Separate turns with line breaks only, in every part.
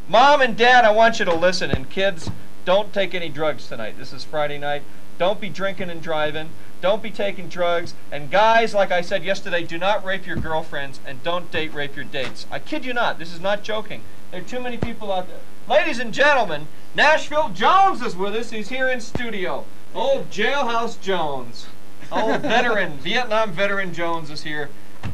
Mom and Dad, I want you to listen. And kids, don't take any drugs tonight. This is Friday night. Don't be drinking and driving. Don't be taking drugs. And guys, like I said yesterday, do not rape your girlfriends and don't rape your dates. I kid you not. This is not joking. There are too many people out there. Ladies and gentlemen, Nashville Jones is with us. He's here in studio. Old Jailhouse Jones. Old veteran, Vietnam veteran Jones is here.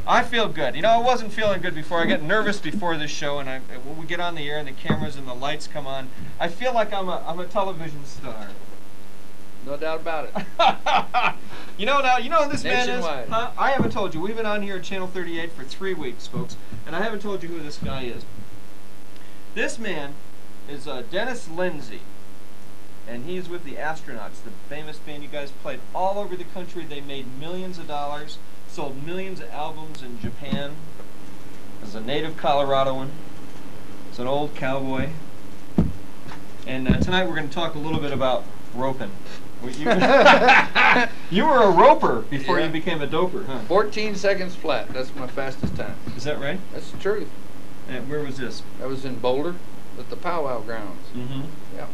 I feel good. You know, I wasn't feeling good before. I get nervous before this show, and when we get on the air and the cameras and the lights come on, I feel like I'm a television star.
No doubt about it.
You know who this man is?
Nationwide.
I haven't told you. We've been on here at Channel 38 for 3 weeks, folks, and I haven't told you who this guy is. This man is Dennis Lindsay, and he's with the Astronauts, the famous band. You guys played all over the country. They made millions of dollars, sold millions of albums in Japan. As a native Coloradoan, as an old cowboy. And tonight we're going to talk a little bit about roping. You were a roper before you became a doper, huh?
14 seconds flat. That's my fastest time.
Is that right?
That's the truth.
And where was this?
That was in Boulder at the powwow grounds.
Mm-hmm.
Yeah.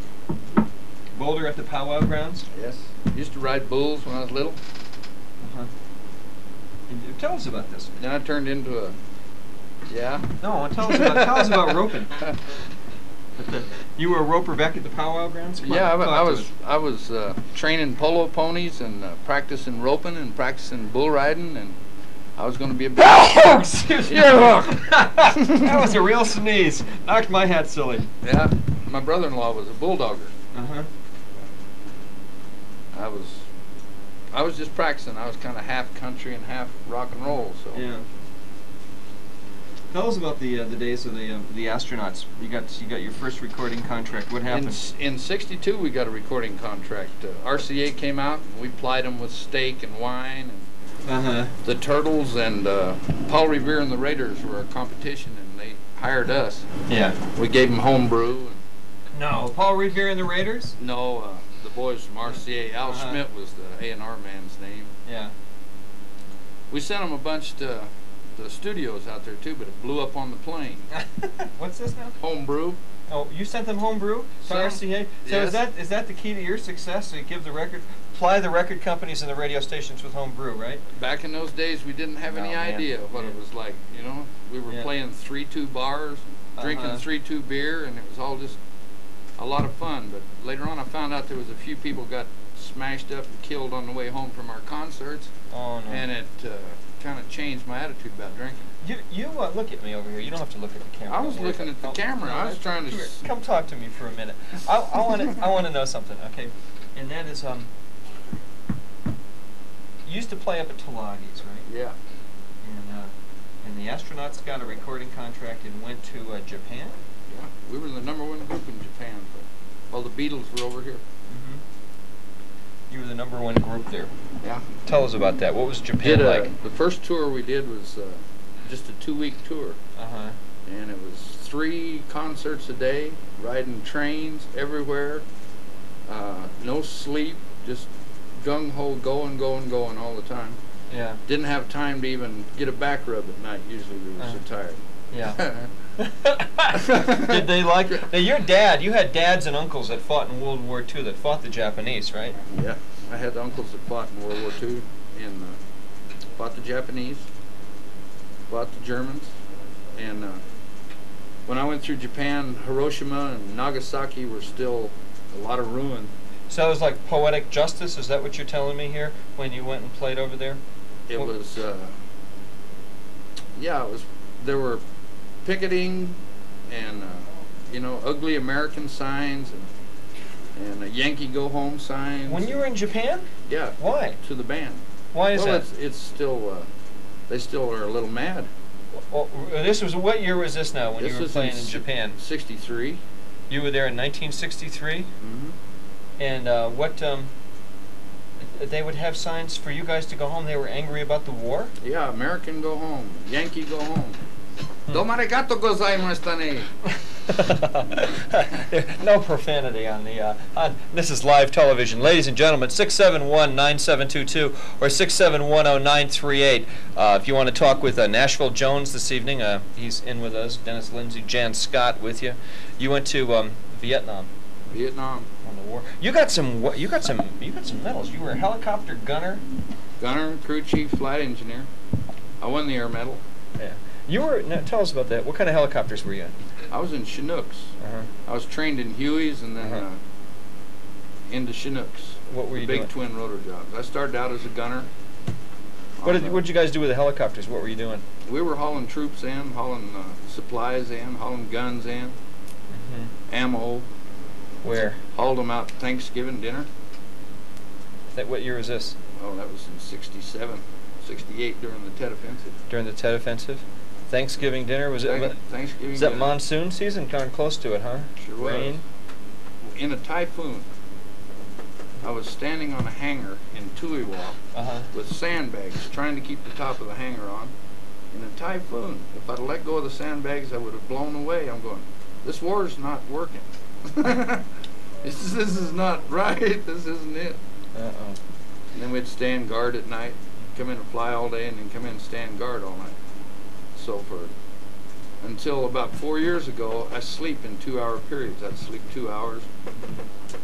Boulder at the powwow grounds?
Yes. Used to ride bulls when I was little.
Uh-huh. And tell us about this.
Then I turned into a... Yeah?
No, tell us about roping. You were a roper back at the powwow grounds?
Yeah, I was training polo ponies and practicing roping and practicing bull riding, and I was going to be a big...
Oh, excuse me. That was a real sneeze. Knocked my hat silly.
Yeah, my brother-in-law was a bulldogger.
Uh-huh.
I was just practicing. I was kind of half country and half rock and roll. So
yeah. Tell us about the days of the Astronauts. You got your first recording contract. What happened?
In '62, we got a recording contract. RCA came out, and we plied them with steak and wine. And the Turtles and Paul Revere and the Raiders were a competition, and they hired us.
Yeah.
We gave them home brew.
No, Paul Revere and the Raiders?
No, the boys from RCA. Al Schmidt was the A&R man's name.
Yeah.
We sent them a bunch to the studios out there too, but it blew up on the plane.
What's this now?
Home brew.
Oh, you sent them home brew to RCA? So
yes.
is that the key to your success? So you ply the record companies and the radio stations with home brew, right?
Back in those days, we didn't have any idea what it was like. You know, we were playing 3-2 bars, drinking 3-2 beer, and it was all just a lot of fun. But later on, I found out there was a few people got smashed up and killed on the way home from our concerts.
Oh no!
And it kind of changed my attitude about drinking.
You look at me over here. You don't have to look at the camera.
I was looking at the camera. I was trying to...
Come talk to me for a minute. I want to know something, okay? And that is, you used to play up at Telluride's, right?
Yeah.
And the Astronauts got a recording contract and went to Japan?
Yeah. We were the #1 group in Japan. While the Beatles were over here.
You were the #1 group there.
Yeah.
Tell us about that. What was Japan like?
The first tour we did was just a 2-week tour. And it was 3 concerts a day, riding trains everywhere, no sleep, just gung-ho, going all the time.
Yeah.
Didn't have time to even get a back rub at night. Usually we were so tired.
Yeah. Did they like it? Now you had dads and uncles that fought in World War II that fought the Japanese, right?
Yeah, I had uncles that fought in World War II and fought the Japanese, fought the Germans, and when I went through Japan, Hiroshima and Nagasaki were still a lot of ruin.
So it was like poetic justice, is that what you're telling me here, when you went and played over there?
It was, yeah, it was, there were picketing and you know, ugly American signs and Yankee go home signs.
When you were in Japan?
Yeah.
Why?
To the band.
Why is that?
It's still they still are a little mad.
Well, what year was this now when you were playing in Japan?
63.
You were there in 1963? And what they would have signs for you guys to go home. They were angry about the war?
Yeah, American go home, Yankee go home. Domarigato gozaimashita ne.
No profanity on the. This is live television, ladies and gentlemen. 671-9722 or 6710938. If you want to talk with Nashville Jones this evening, he's in with us. Dennis Lindsay, Jann Scott with you. You went to Vietnam.
Vietnam.
On the war. You got some. You got some medals. You were a helicopter gunner.
Gunner, crew chief, flight engineer. I won the air medal.
Yeah. You were. Now, tell us about that. What kind of helicopters were you in?
I was in Chinooks. I was trained in Hueys and then into Chinooks.
What were you doing?
Big twin rotor jobs. I started out as a gunner.
What did you guys do with the helicopters? What were you doing?
We were hauling troops in, hauling supplies in, hauling guns in, ammo.
Where?
Hauled them out Thanksgiving dinner.
What year was this?
Oh, that was in 67, 68 during the Tet Offensive.
During the Tet Offensive? Thanksgiving dinner? Was it?
Thanksgiving
Is that monsoon season? Kind of close to it, huh?
Sure was.
Rain?
In a typhoon. I was standing on a hangar in Telluride with sandbags trying to keep the top of the hangar on. In a typhoon. If I'd let go of the sandbags, I would have blown away. I'm going, this war is not working. This is not right. This isn't it.
Uh-oh.
And then we'd stand guard at night, come in and fly all day, and then come in and stand guard all night. So until about 4 years ago, I sleep in 2-hour periods. I'd sleep 2 hours,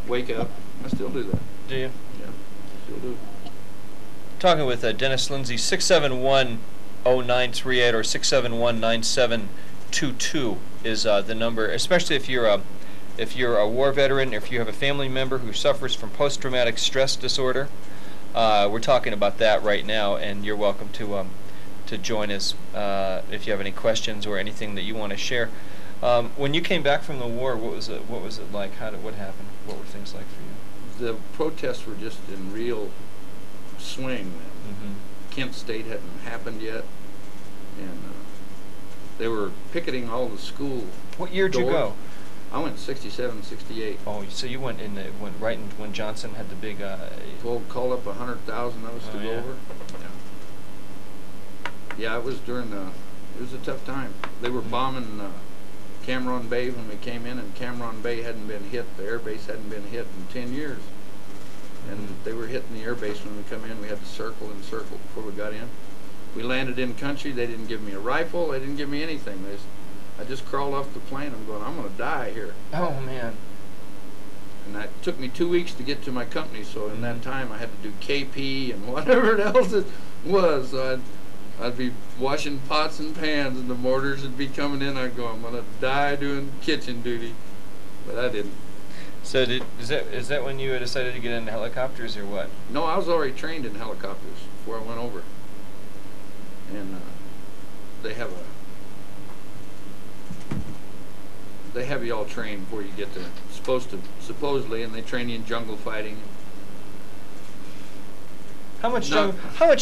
wake up. I still do that.
Do you?
Yeah, still do.
Talking with Dennis Lindsay, 671-0938 or 671-9722 is the number, especially if you're a war veteran, if you have a family member who suffers from post-traumatic stress disorder. We're talking about that right now, and you're welcome to join us if you have any questions or anything that you want to share. When you came back from the war, what was it like? What happened? What were things like for you?
The protests were just in real swing then. Kent State hadn't happened yet, and they were picketing all the school.
What year did you go?
I went 67, 68.
Oh, so you went right in when Johnson had the big.
Called up 100,000 of us to go over. Yeah, it was it was a tough time. They were bombing Cameron Bay when we came in, and Cameron Bay hadn't been hit. The air base hadn't been hit in 10 years. And they were hitting the air base when we come in. We had to circle and circle before we got in. We landed in country. They didn't give me a rifle. They didn't give me anything. I just crawled off the plane. I'm going, I'm going to die here.
Oh, man.
And that took me 2 weeks to get to my company, so in that time I had to do KP and whatever else it was. So I'd be washing pots and pans, and the mortars would be coming in. I'd go, I'm going to die doing kitchen duty. But I didn't.
So is that when you decided to get into helicopters or what?
No, I was already trained in helicopters before I went over. And they have you all trained before you get there. Supposedly, and they train you in jungle fighting.
How much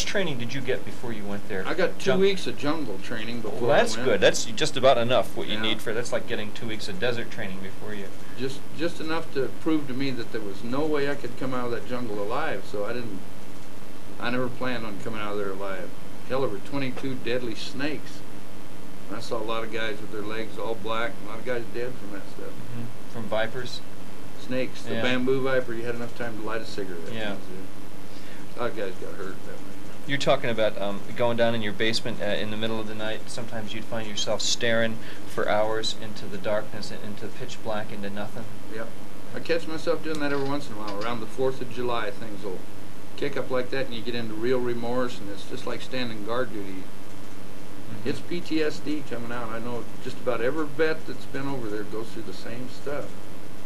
training did you get before you went there?
I got 2 weeks of jungle training before I went.
That's good. That's just about enough. What you need that's like getting 2 weeks of desert training before you.
Just enough to prove to me that there was no way I could come out of that jungle alive. So I never planned on coming out of there alive. Hell, there were 22 deadly snakes. I saw a lot of guys with their legs all black, a lot of guys dead from that stuff.
From vipers?
Snakes. The bamboo viper, you had enough time to light a cigarette.
Yeah.
A lot of guys got hurt that way.
You're talking about going down in your basement in the middle of the night. Sometimes you'd find yourself staring for hours into the darkness, into pitch black, into nothing.
Yep. I catch myself doing that every once in a while. Around the 4th of July, things will kick up like that, and you get into real remorse, and it's just like standing guard duty. It's PTSD coming out. I know just about every vet that's been over there goes through the same stuff.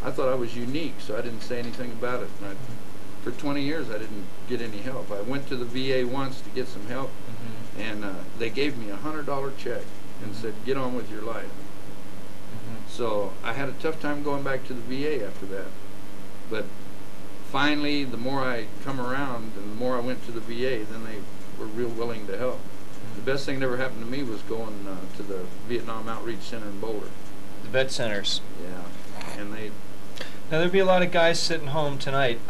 I thought I was unique, so I didn't say anything about it. And for 20 years, I didn't get any help. I went to the VA once to get some help, and they gave me a $100 check and said, get on with your life. So I had a tough time going back to the VA after that. But finally, the more I come around and the more I went to the VA, then they were real willing to help. The best thing that ever happened to me was going to the Vietnam Outreach Center in Boulder.
The vet centers.
Yeah, and
Now there'd be a lot of guys sitting home tonight,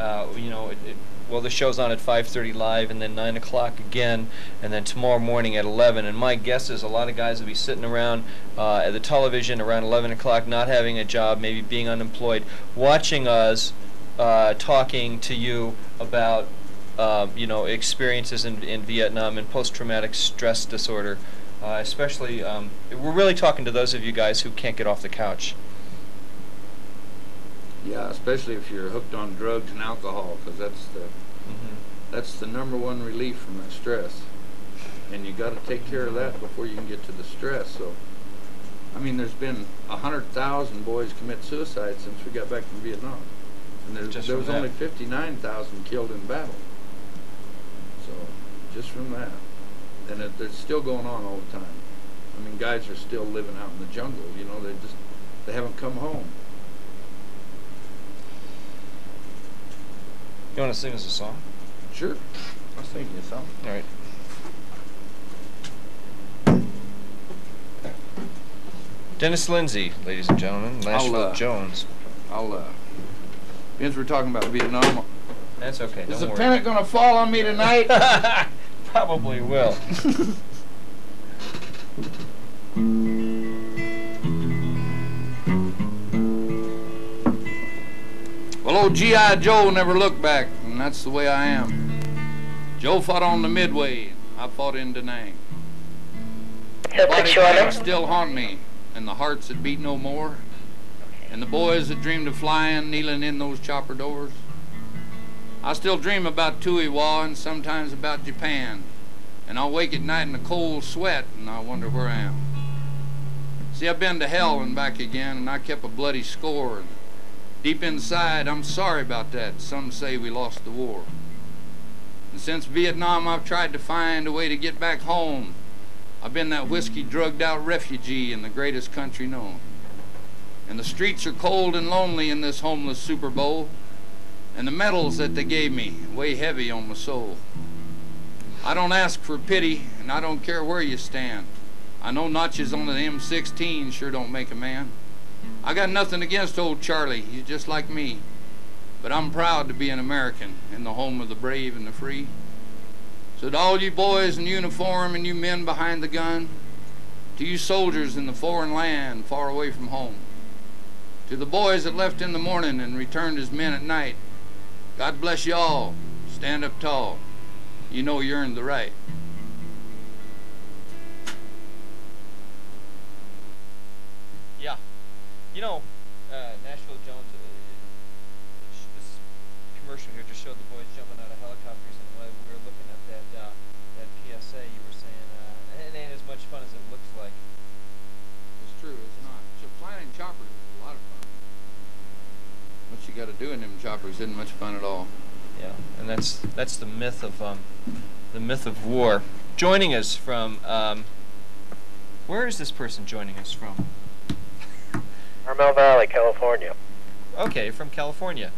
well, the show's on at 5:30 live, and then 9 o'clock again, and then tomorrow morning at 11. And my guess is a lot of guys will be sitting around at the television around 11 o'clock, not having a job, maybe being unemployed, watching us talking to you about you know, experiences in Vietnam and post-traumatic stress disorder. Especially, we're really talking to those of you guys who can't get off the couch.
Yeah, especially if you're hooked on drugs and alcohol, because that's the number one relief from that stress. And you got to take care of that before you can get to the stress. So, I mean, there's been 100,000 boys commit suicide since we got back from Vietnam, and there was only 59,000 killed in battle. So, just from that, and it's still going on all the time. I mean, guys are still living out in the jungle. You know, they haven't come home.
You want to sing us a song?
Sure. I'll sing you a song.
All right. Dennis Lindsay, ladies and gentlemen, Nashville Jones.
Since we're talking about Vietnam,
that's okay.
Is the panic gonna fall on me tonight?
Probably will.
Well, old G.I. Joe never looked back, and that's the way I am. Joe fought on the Midway, I fought in Da Nang. Body bags still haunt me, and the hearts that beat no more, and the boys that dreamed of flying, kneeling in those chopper doors. I still dream about Tui-Wa and sometimes about Japan, and I'll wake at night in a cold sweat, and I wonder where I am. See, I've been to hell and back again, and I kept a bloody score. And deep inside, I'm sorry about that. Some say we lost the war. And since Vietnam, I've tried to find a way to get back home. I've been that whiskey drugged out refugee in the greatest country known. And the streets are cold and lonely in this homeless Super Bowl. And the medals that they gave me weigh heavy on my soul. I don't ask for pity, and I don't care where you stand. I know notches on the M16 sure don't make a man. I got nothing against old Charlie, he's just like me. But I'm proud to be an American in the home of the brave and the free. So to all you boys in uniform and you men behind the gun, to you soldiers in the foreign land far away from home, to the boys that left in the morning and returned as men at night, God bless you all. Stand up tall. You know you earned the right.
Yeah. You know, Nashville Jones, this commercial here just showed the boys jumping out of helicopters, and while we were looking at that PSA, you were saying it ain't as much fun as it looks like.
It's true, it's not. So flying choppers is a lot of fun. What you got to do in them choppers isn't much fun at all.
Yeah, and that's the myth of war. Joining us from where is this person joining us from?
Carmel Valley, California.
Okay, from California.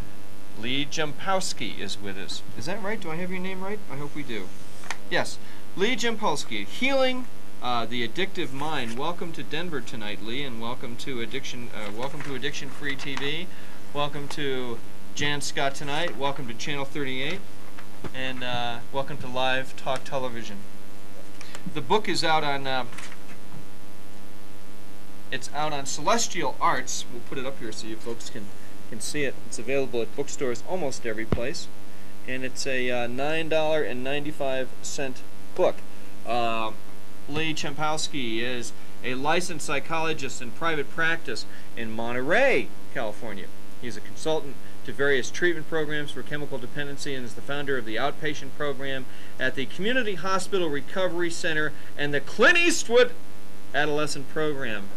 Lee Jampowski is with us. Is that right? Do I have your name right? I hope we do. Yes, Lee Jampowski, healing the addictive mind. Welcome to Denver tonight, Lee, and welcome to Addiction Free TV. Welcome to Jann Scott tonight. Welcome to Channel 38, and welcome to Live Talk Television. The book is out on. It's out on Celestial Arts. We'll put it up here so you folks can see it. It's available at bookstores almost every place, and it's a $9.95 book. Lee Jampowski is a licensed psychologist in private practice in Monterey, California. He's a consultant to various treatment programs for chemical dependency and is the founder of the outpatient program at the Community Hospital Recovery Center and the Clint Eastwood Adolescent Program.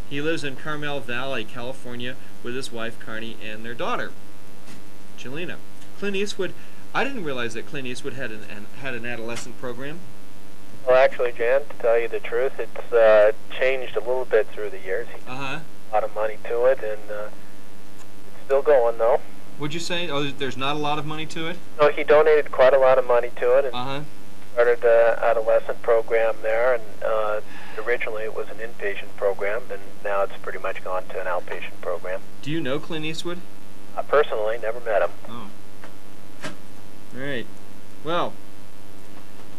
He lives in Carmel Valley, California, with his wife, Carney, and their daughter, Jelena. Clint Eastwood, I didn't realize that Clint Eastwood had an adolescent program.
Well, actually, Jan, to tell you the truth, it's changed a little bit through the years. He put a lot of money to it, and it's still going, though.
Would you say? Oh, there's not a lot of money to it?
No, he donated quite a lot of money to it, and started an adolescent program there, and originally it was an inpatient program, and now it's pretty much gone to an outpatient program.
Do you know Clint Eastwood?
Personally, never met him.
Oh. All right. Well,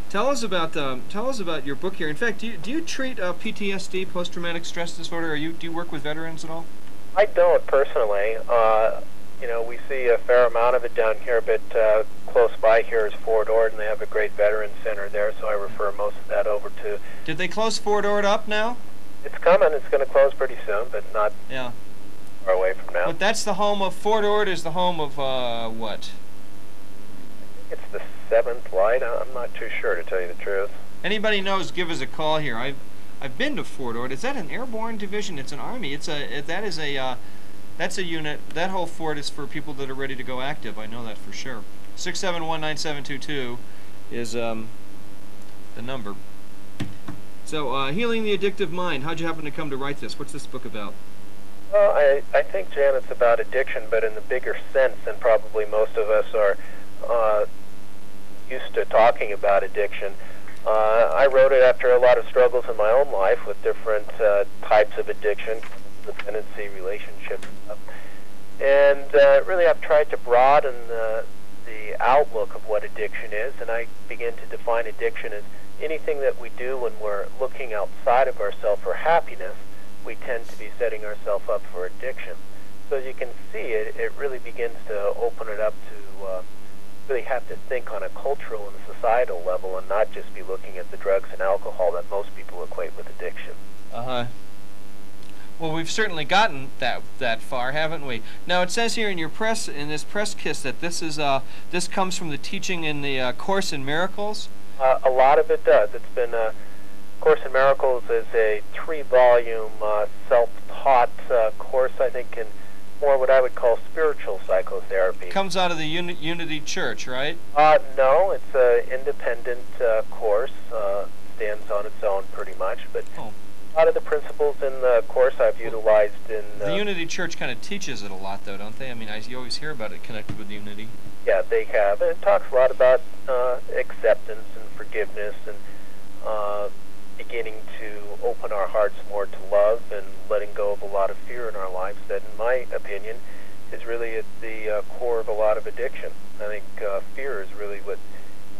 tell us about your book here. In fact, do you treat PTSD, post-traumatic stress disorder? Do you work with veterans at all?
I don't personally. You know, we see a fair amount of it down here, but close by here is Fort Ord, and they have a great veteran center there, so I refer most of that over to.
Did they close Fort Ord up now?
It's coming. It's going to close pretty soon, but not far away from now.
But that's the home of Fort Ord. Is the home of what?
It's the 7th Light. I'm not too sure, to tell you the truth.
Anybody knows? Give us a call here. I've been to Fort Ord. Is that an airborne division? It's an Army. That's a unit. That whole fort is for people that are ready to go active. I know that for sure. 6719722 is the number. So, Healing the Addictive Mind. How'd you happen to come to write this? What's this book about?
Well, I think, Jan, it's about addiction, but in the bigger sense than probably most of us are used to talking about addiction. I wrote it after a lot of struggles in my own life with different types of addiction, dependency, relationships, and really I've tried to broaden the outlook of what addiction is, and I begin to define addiction as anything that we do when we're looking outside of ourselves for happiness. We tend to be setting ourselves up for addiction. So as you can see, it really begins to open it up to really have to think on a cultural and societal level and not just be looking at the drugs and alcohol that most people equate with addiction.
Uh-huh. Well, we've certainly gotten that far, haven't we? Now, it says here in this press kiss that this comes from the teaching in the Course in Miracles.
A lot of it does. It's been Course in Miracles is a 3-volume self-taught course, I think, in more what I would call spiritual psychotherapy.
Comes out of the Unity Church, right?
No, it's an independent course. Stands on its own pretty much, but a lot of the principles in the course I've utilized in...
the Unity Church kind of teaches it a lot, though, don't they? I mean, you always hear about it connected with Unity.
Yeah, they have. And it talks a lot about acceptance and forgiveness and beginning to open our hearts more to love and letting go of a lot of fear in our lives that, in my opinion, is really at the core of a lot of addiction. I think fear is really what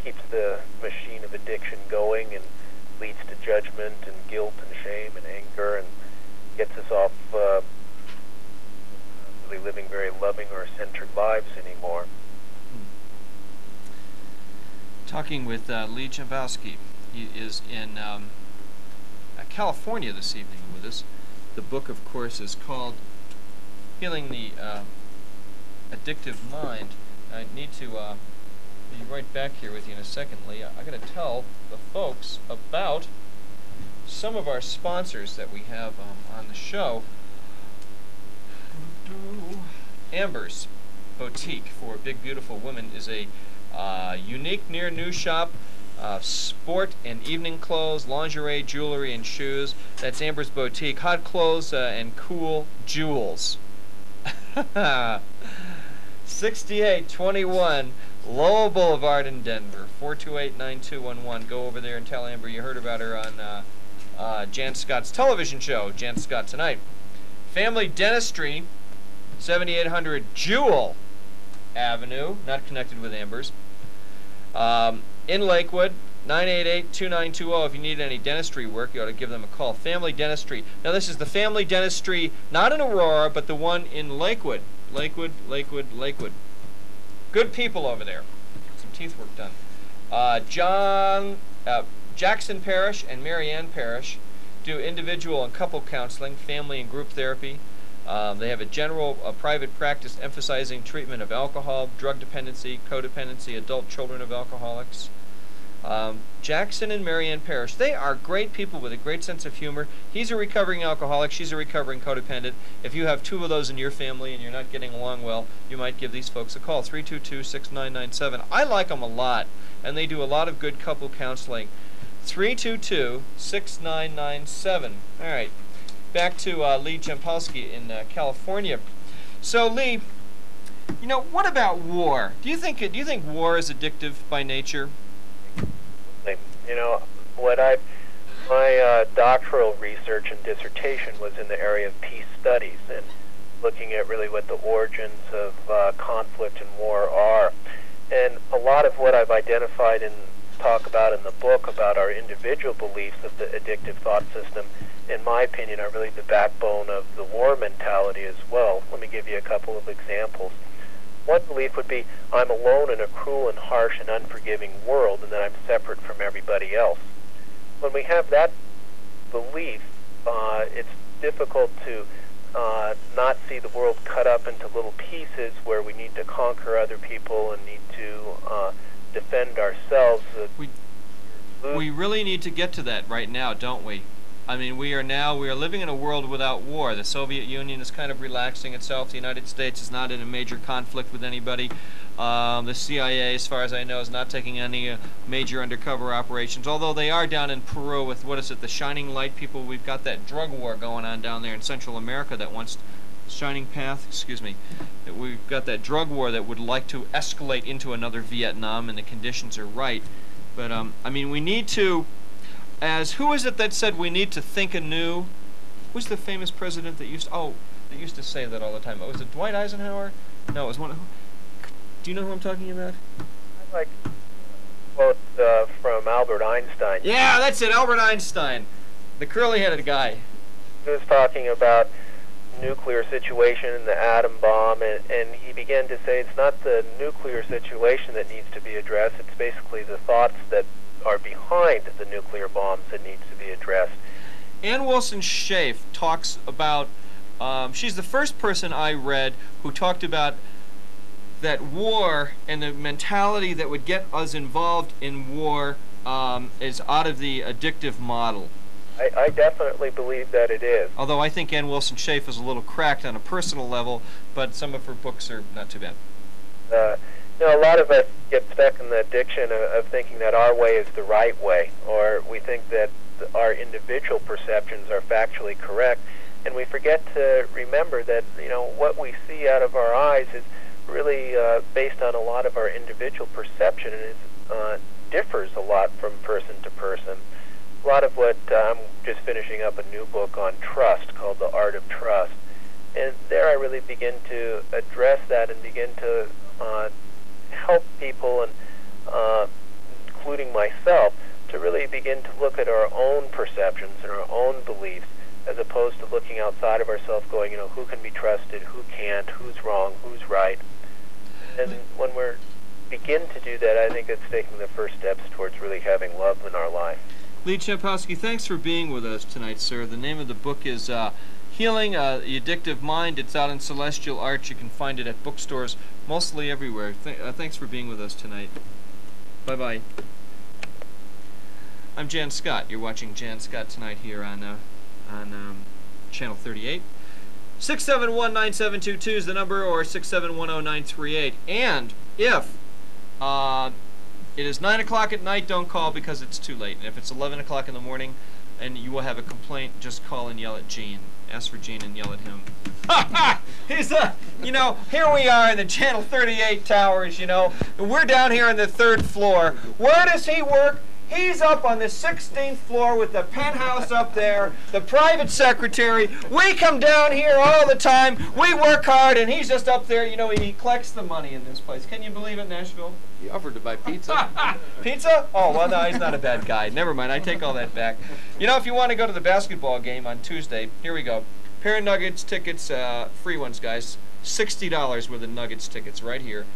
keeps the machine of addiction going and leads to judgment and guilt and shame and anger and gets us off really living very loving or centered lives anymore.
Talking with Lee Jampowski. He is in California this evening with us. The book, of course, is called Healing the Addictive Mind. I need to be right back here with you in a second, Lee. I'm going to tell the folks about some of our sponsors that we have on the show. Amber's Boutique for Big Beautiful Women is a unique near new shop. Sport and evening clothes, lingerie, jewelry, and shoes. That's Amber's Boutique. Hot clothes and cool jewels. 6821 Lowell Boulevard in Denver. 428-9211. Go over there and tell Amber you heard about her on Jann Scott's television show, Jann Scott Tonight. Family Dentistry, 7800 Jewel Avenue, not connected with Amber's. In Lakewood, 988-2920. If you need any dentistry work, you ought to give them a call. Family Dentistry. Now, this is the Family Dentistry, not in Aurora, but the one in Lakewood. Lakewood. Good people over there. Some teeth work done. Jackson Parish and Marianne Parish do individual and couple counseling, family and group therapy. They have a general private practice emphasizing treatment of alcohol, drug dependency, codependency, adult children of alcoholics. Jackson and Marianne Parish, they are great people with a great sense of humor. He's a recovering alcoholic, she's a recovering codependent. If you have two of those in your family and you're not getting along well, you might give these folks a call, 322-6997. I like them a lot, and they do a lot of good couple counseling. 322-6997. All right. Back to Lee Jampowski in California. So, Lee, you know, what about war? Do you think war is addictive by nature?
You know, my doctoral research and dissertation was in the area of peace studies and looking at really what the origins of conflict and war are. And a lot of what I've identified and talk about in the book about our individual beliefs of the addictive thought system, in my opinion, are really the backbone of the war mentality as well. Let me give you a couple of examples. One belief would be, I'm alone in a cruel and harsh and unforgiving world, and that I'm separate from everybody else. When we have that belief, it's difficult to not see the world cut up into little pieces where we need to conquer other people and need to defend ourselves.
We really need to get to that right now, don't we? I mean, we are living in a world without war. The Soviet Union is kind of relaxing itself. The United States is not in a major conflict with anybody. The CIA, as far as I know, is not taking any major undercover operations, although they are down in Peru with, what is it, the Shining Light people. We've got that drug war going on down there in Central America that wants Shining Path, excuse me. We've got that drug war that would like to escalate into another Vietnam, and the conditions are right. But, I mean, we need to, who is it that said we need to think anew? Who's the famous president that used to say that all the time? Was it Dwight Eisenhower? No, it was one. Do you know who I'm talking about?
I like quote from Albert Einstein.
Yeah, that's it, Albert Einstein, the curly-headed guy.
He was talking about nuclear situation and the atom bomb, and he began to say it's not the nuclear situation that needs to be addressed, it's basically the thoughts that are behind the nuclear bombs that needs to be addressed.
Ann Wilson Schaaf talks about, she's the first person I read who talked about that war and the mentality that would get us involved in war is out of the addictive model.
I definitely believe that it is.
Although I think Ann Wilson Schaaf is a little cracked on a personal level, but some of her books are not too bad.
You know, a lot of us get stuck in the addiction of thinking that our way is the right way, or we think that our individual perceptions are factually correct, and we forget to remember that, you know, what we see out of our eyes is really based on a lot of our individual perception, and it differs a lot from person to person. A lot of what I'm just finishing up a new book on trust called The Art of Trust, and there I really begin to address that and begin to help people, and including myself, to really begin to look at our own perceptions and our own beliefs, as opposed to looking outside of ourselves going, you know, who can be trusted, who can't, who's wrong, who's right. And when we begin to do that, I think it's taking the first steps towards really having love in our life.
Lee Champowski, thanks for being with us tonight, sir. The name of the book is Healing the Addictive Mind. It's out in Celestial Arts. You can find it at bookstores mostly everywhere. Thanks for being with us tonight. Bye-bye. I'm Jann Scott. You're watching Jann Scott tonight here on Channel 38. 671-9722 is the number, or 6710938. And if it is 9 o'clock at night, don't call because it's too late. And if it's 11 o'clock in the morning and you will have a complaint, just call and yell at Gene. Ask for Gene and yell at him. He's you know, here we are in the Channel 38 towers, you know. We're down here on the 3rd floor. Where does he work? He's up on the 16th floor with the penthouse up there, the private secretary. We come down here all the time. We work hard, and he's just up there. You know, he collects the money in this place. Can you believe it, Nashville?
He offered to buy pizza.
Pizza? Oh, well, no, he's not a bad guy. Never mind. I take all that back. You know, if you want to go to the basketball game on Tuesday, here we go. Pair of Nuggets tickets, free ones, guys. $60 worth of Nuggets tickets right here.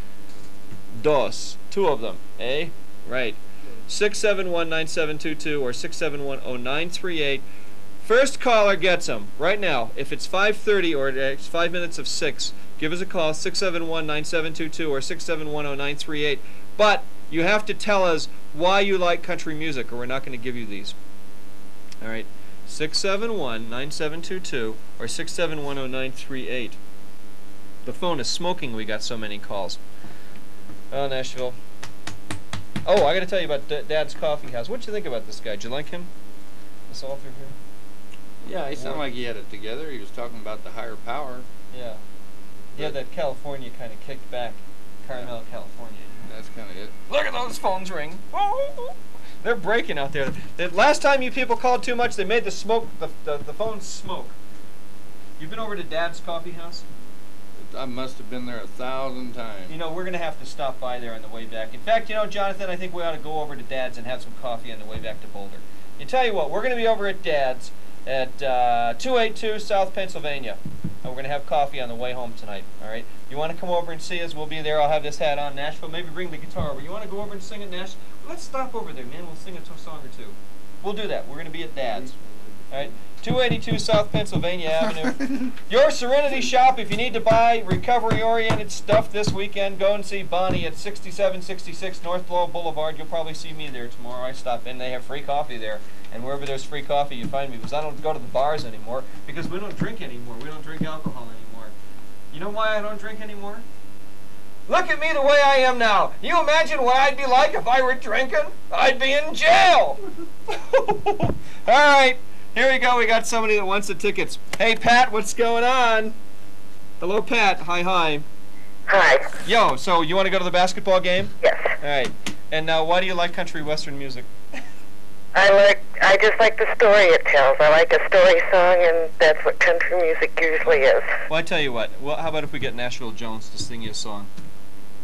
Two of them, eh? Right. 671-9722 or 671-0938. First caller gets them right now. If it's 5:30 or it's 5 minutes of 6, give us a call, 671-9722 or 671-0938. But you have to tell us why you like country music, or we're not going to give you these. All right, 671-9722 or 671-0938. The phone is smoking. We got so many calls. Oh, Nashville. Oh, I got to tell you about Dad's Coffee House. What'd you think about this guy? Did you like him? This author here?
Yeah, he sounded like he had it together. He was talking about the higher power.
Yeah. He had that California kind of kicked back. Carmel, California.
That's kind of it.
Look at those phones ring. Oh, they're breaking out there. The last time you people called too much, they made the phones smoke. You've been over to Dad's Coffee House?
I must have been there 1,000 times.
You know, we're going to have to stop by there on the way back. In fact, you know, Jonathan, I think we ought to go over to Dad's and have some coffee on the way back to Boulder. You tell you what, we're going to be over at Dad's at 282 South Pennsylvania. And we're going to have coffee on the way home tonight, all right? You want to come over and see us? We'll be there. I'll have this hat on. Nashville, maybe bring the guitar over. You want to go over and sing at Nashville? Let's stop over there, man. We'll sing a song or two. We'll do that. We're going to be at Dad's. All right, 282 South Pennsylvania Avenue. Your Serenity Shop, if you need to buy recovery-oriented stuff this weekend, go and see Bonnie at 6766 North Lowell Boulevard. You'll probably see me there tomorrow. I stop in. They have free coffee there. And wherever there's free coffee, you find me. Because I don't go to the bars anymore. Because we don't drink anymore. We don't drink alcohol anymore. You know why I don't drink anymore? Look at me the way I am now. You imagine what I'd be like if I were drinking? I'd be in jail. All right. Here we go. We got somebody that wants the tickets. Hey, Pat, what's going on? Hello, Pat. Hi, hi.
Hi.
Yo, so you want to go to the basketball game?
Yes.
All right. And now, why do you like country western music?
I just like the story it tells. I like a story song, and that's what country music usually is.
Well, I tell you what. Well, how about if we get Nashville Jones to sing you a song?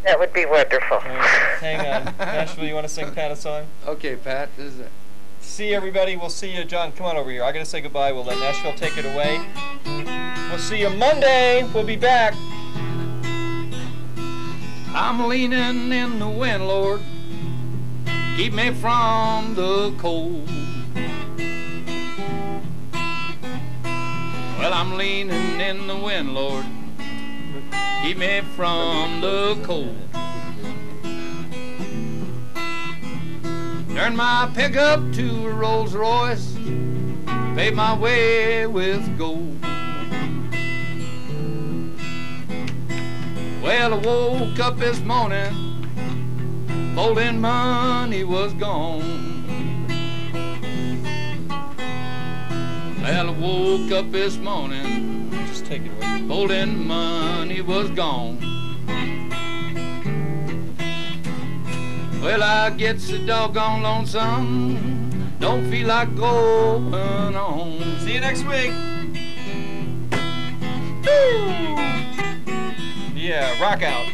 That would be wonderful.
Hang on. Nashville, you want to sing Pat a song?
Okay, Pat. This is it.
See everybody. We'll see you. John, come on over here. I got to say goodbye. We'll let Nashville take it away. We'll see you Monday. We'll be back.
I'm leaning in the wind, Lord. Keep me from the cold. Well, I'm leaning in the wind, Lord. Keep me from the cold. Turn my pickup to a Rolls Royce. Pave my way with gold. Well, I woke up this morning. Folding money was gone. Well, I woke up this morning.
Just take it away.
Folding money was gone. Well, I get so doggone lonesome. Don't feel like going on.
See you next week. Woo! Yeah, rock out.